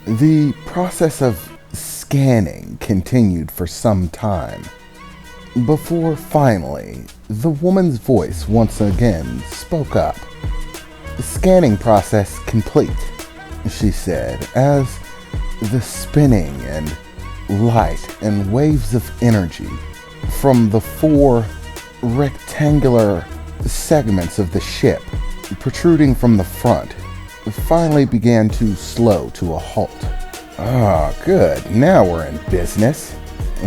The process of scanning continued for some time, before finally, the woman's voice once again spoke up. "The scanning process complete," she said, as the spinning and light and waves of energy from the 4 rectangular segments of the ship protruding from the front finally began to slow to a halt. "Ah, good. Now we're in business,"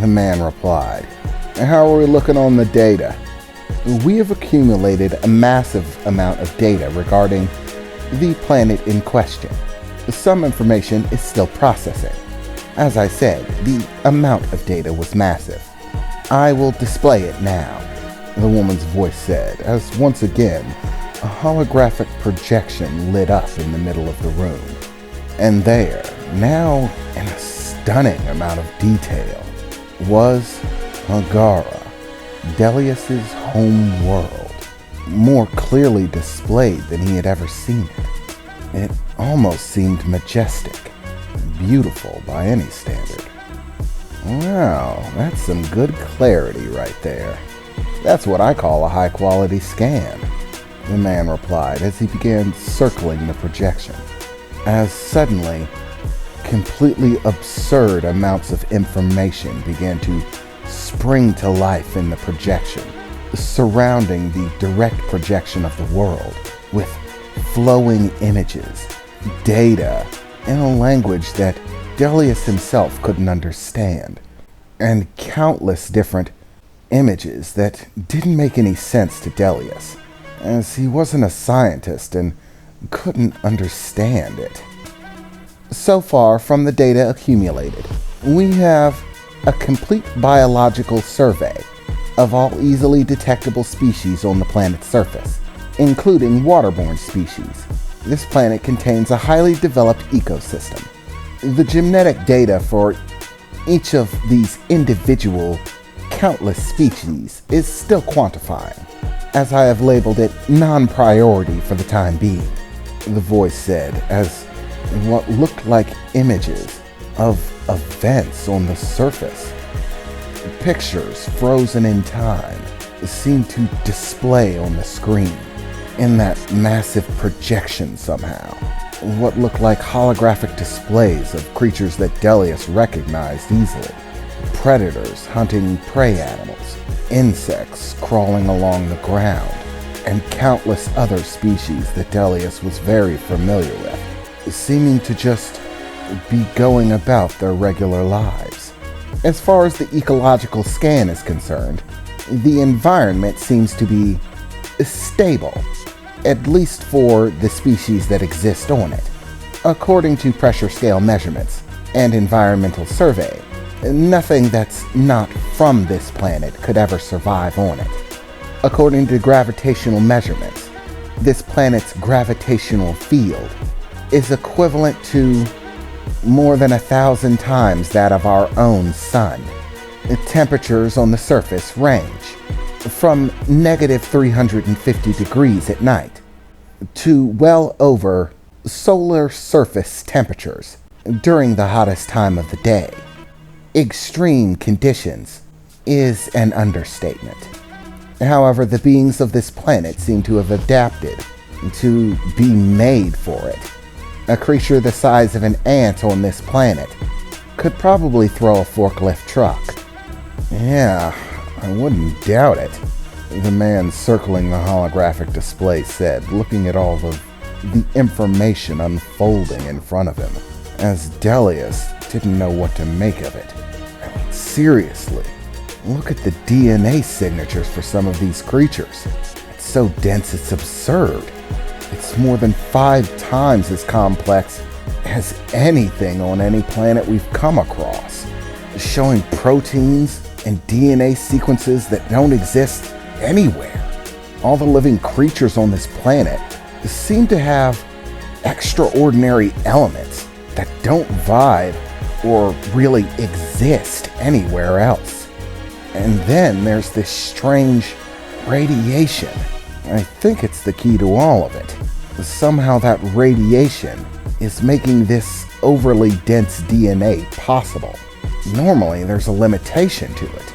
the man replied. "How are we looking on the data?" "We have accumulated a massive amount of data regarding the planet in question. Some information is still processing. As I said, the amount of data was massive. I will display it now," the woman's voice said, as once again a holographic projection lit up in the middle of the room. And there, now in a stunning amount of detail, was Agara, Delius's home world, more clearly displayed than he had ever seen it. It almost seemed majestic, beautiful by any standard. "Wow, that's some good clarity right there. That's what I call a high-quality scan," the man replied as he began circling the projection. As suddenly, completely absurd amounts of information began to spring to life in the projection, surrounding the direct projection of the world, with flowing images, data, in a language that Delius himself couldn't understand, and countless different images that didn't make any sense to Delius, as he wasn't a scientist and couldn't understand it. "So far from the data accumulated, we have a complete biological survey of all easily detectable species on the planet's surface, including waterborne species. This planet contains a highly developed ecosystem. The genetic data for each of these individual countless species is still quantifying, as I have labeled it non-priority for the time being," the voice said, as what looked like images of events on the surface, pictures frozen in time, seemed to display on the screen in that massive projection somehow. What looked like holographic displays of creatures that Delius recognized easily. Predators hunting prey animals, insects crawling along the ground, and countless other species that Delius was very familiar with, seeming to just be going about their regular lives. As far as the ecological scan is concerned, the environment seems to be stable, at least for the species that exist on it. According to pressure scale measurements and environmental survey, nothing that's not from this planet could ever survive on it. According to gravitational measurements, this planet's gravitational field is equivalent to more than 1,000 times that of our own sun. The temperatures on the surface range from negative 350 degrees at night to well over solar surface temperatures during the hottest time of the day. Extreme conditions is an understatement. However, the beings of this planet seem to have adapted to be made for it. A creature the size of an ant on this planet could probably throw a forklift truck. "Yeah, I wouldn't doubt it," the man circling the holographic display said, looking at all of the information unfolding in front of him, as Delius didn't know what to make of it. I mean, seriously, look at the DNA signatures for some of these creatures. It's so dense it's absurd. It's more than 5 times as complex as anything on any planet we've come across, showing proteins and DNA sequences that don't exist anywhere. All the living creatures on this planet seem to have extraordinary elements that don't vibe or really exist anywhere else. And then there's this strange radiation. I think it's the key to all of it. Somehow that radiation is making this overly dense DNA possible. Normally, there's a limitation to it.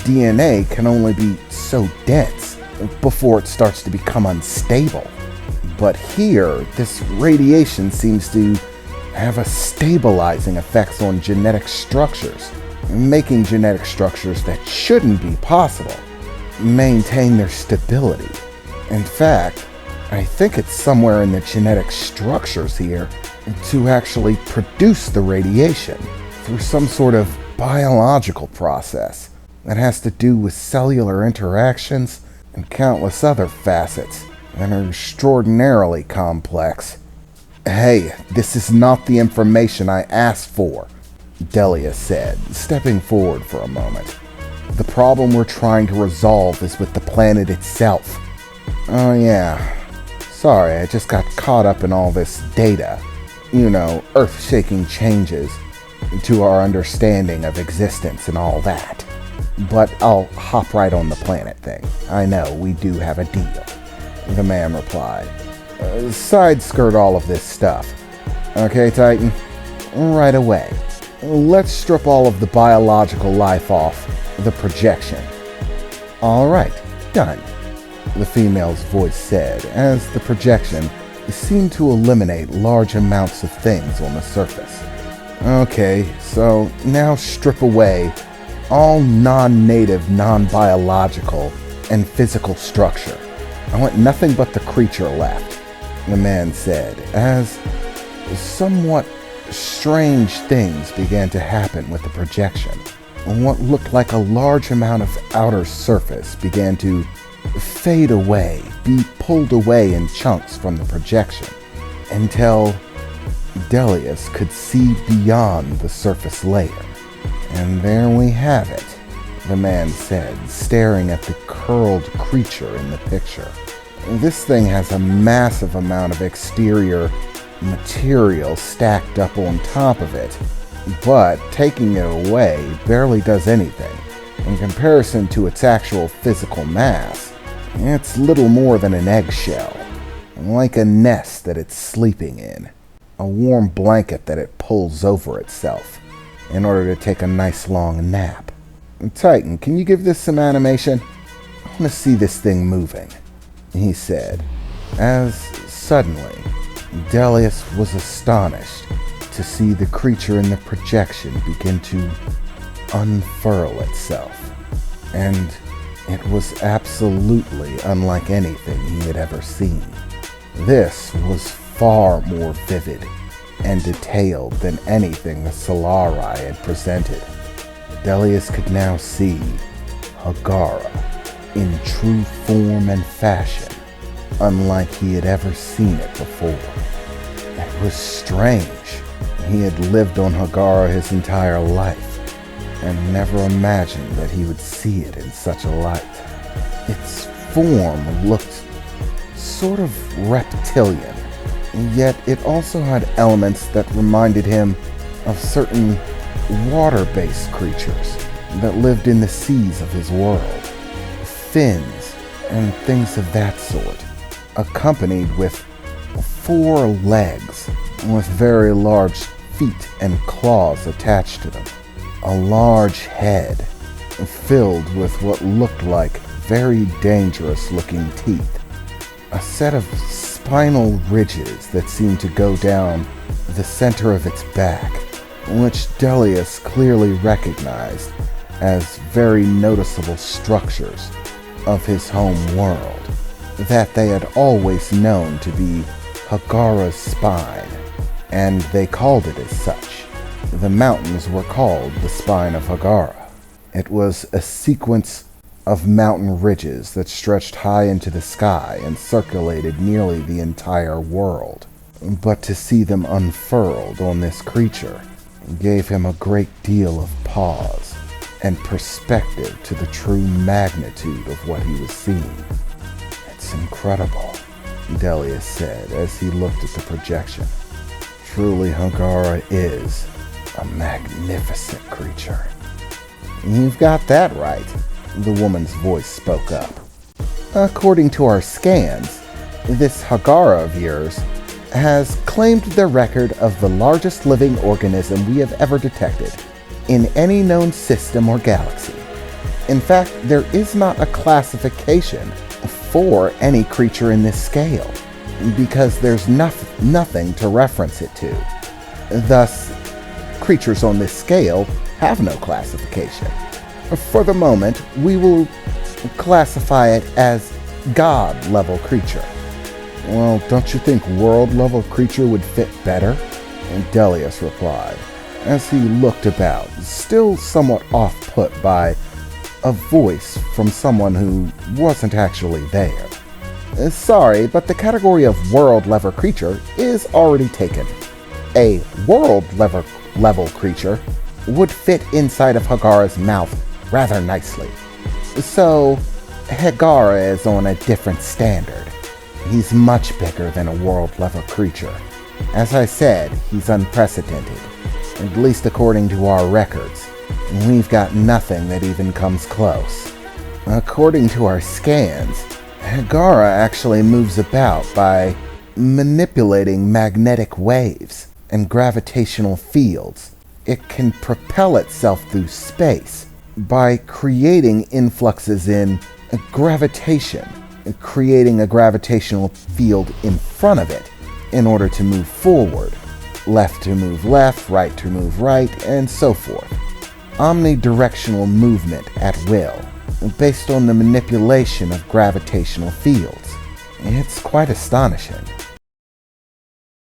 DNA can only be so dense before it starts to become unstable. But here, this radiation seems to have a stabilizing effect on genetic structures, making genetic structures that shouldn't be possible maintain their stability. In fact, I think it's somewhere in the genetic structures here to actually produce the radiation through some sort of biological process that has to do with cellular interactions and countless other facets that are extraordinarily complex. Hey, this is not the information I asked for, Delia said, stepping forward for a moment. The problem we're trying to resolve is with the planet itself. Oh yeah, sorry, I just got caught up in all this data. You know, earth-shaking changes to our understanding of existence and all that. But I'll hop right on the planet thing. I know, we do have a deal, the man replied. Side-skirt all of this stuff. Okay, Titan? Right away. Let's strip all of the biological life off the projection. All right, done, the female's voice said, as the projection seemed to eliminate large amounts of things on the surface. Okay, so now strip away all non-native, non-biological, and physical structure. I want nothing but the creature left, the man said, as somewhat strange things began to happen with the projection. What looked like a large amount of outer surface began to fade away, be pulled away in chunks from the projection, until Delius could see beyond the surface layer. And there we have it, the man said, staring at the curled creature in the picture. This thing has a massive amount of exterior material stacked up on top of it, but taking it away barely does anything. In comparison to its actual physical mass, it's little more than an eggshell, like a nest that it's sleeping in, a warm blanket that it pulls over itself in order to take a nice long nap. Titan, can you give this some animation? I want to see this thing moving, he said, as suddenly Delius was astonished to see the creature in the projection begin to unfurl itself, and it was absolutely unlike anything he had ever seen. This was far more vivid and detailed than anything the Solari had presented. Delius could now see Hagara in true form and fashion, unlike he had ever seen it before. It was strange. He had lived on Hagara his entire life, and never imagined that he would see it in such a light. Its form looked sort of reptilian, yet it also had elements that reminded him of certain water-based creatures that lived in the seas of his world. Fins and things of that sort, accompanied with 4 legs with very large feet and claws attached to them. A large head filled with what looked like very dangerous-looking teeth. A set of spinal ridges that seemed to go down the center of its back, which Delius clearly recognized as very noticeable structures of his home world, that they had always known to be Hagara's spine, and they called it as such. The mountains were called the Spine of Hagara. It was a sequence of mountain ridges that stretched high into the sky and circulated nearly the entire world. But to see them unfurled on this creature gave him a great deal of pause and perspective to the true magnitude of what he was seeing. It's incredible, Delius said as he looked at the projection. Truly, Hagara is a magnificent creature. You've got that right, the woman's voice spoke up. According to our scans, this Hagara of yours has claimed the record of the largest living organism we have ever detected in any known system or galaxy. In fact, there is not a classification for any creature in this scale, because there's nothing to reference it to. Thus, creatures on this scale have no classification. For the moment, we will classify it as God-level creature. Well, don't you think world-level creature would fit better? And Delius replied, as he looked about, still somewhat off-put by a voice from someone who wasn't actually there. Sorry, but the category of world-level creature is already taken. A world-level creature would fit inside of Hagara's mouth rather nicely. So, Hagara is on a different standard. He's much bigger than a world-level creature. As I said, he's unprecedented, at least according to our records. We've got nothing that even comes close. According to our scans, Hagara actually moves about by manipulating magnetic waves and gravitational fields. It can propel itself through space by creating influxes in gravitation, creating a gravitational field in front of it in order to move forward, left to move left, right to move right, and so forth. Omnidirectional movement at will, based on the manipulation of gravitational fields. It's quite astonishing.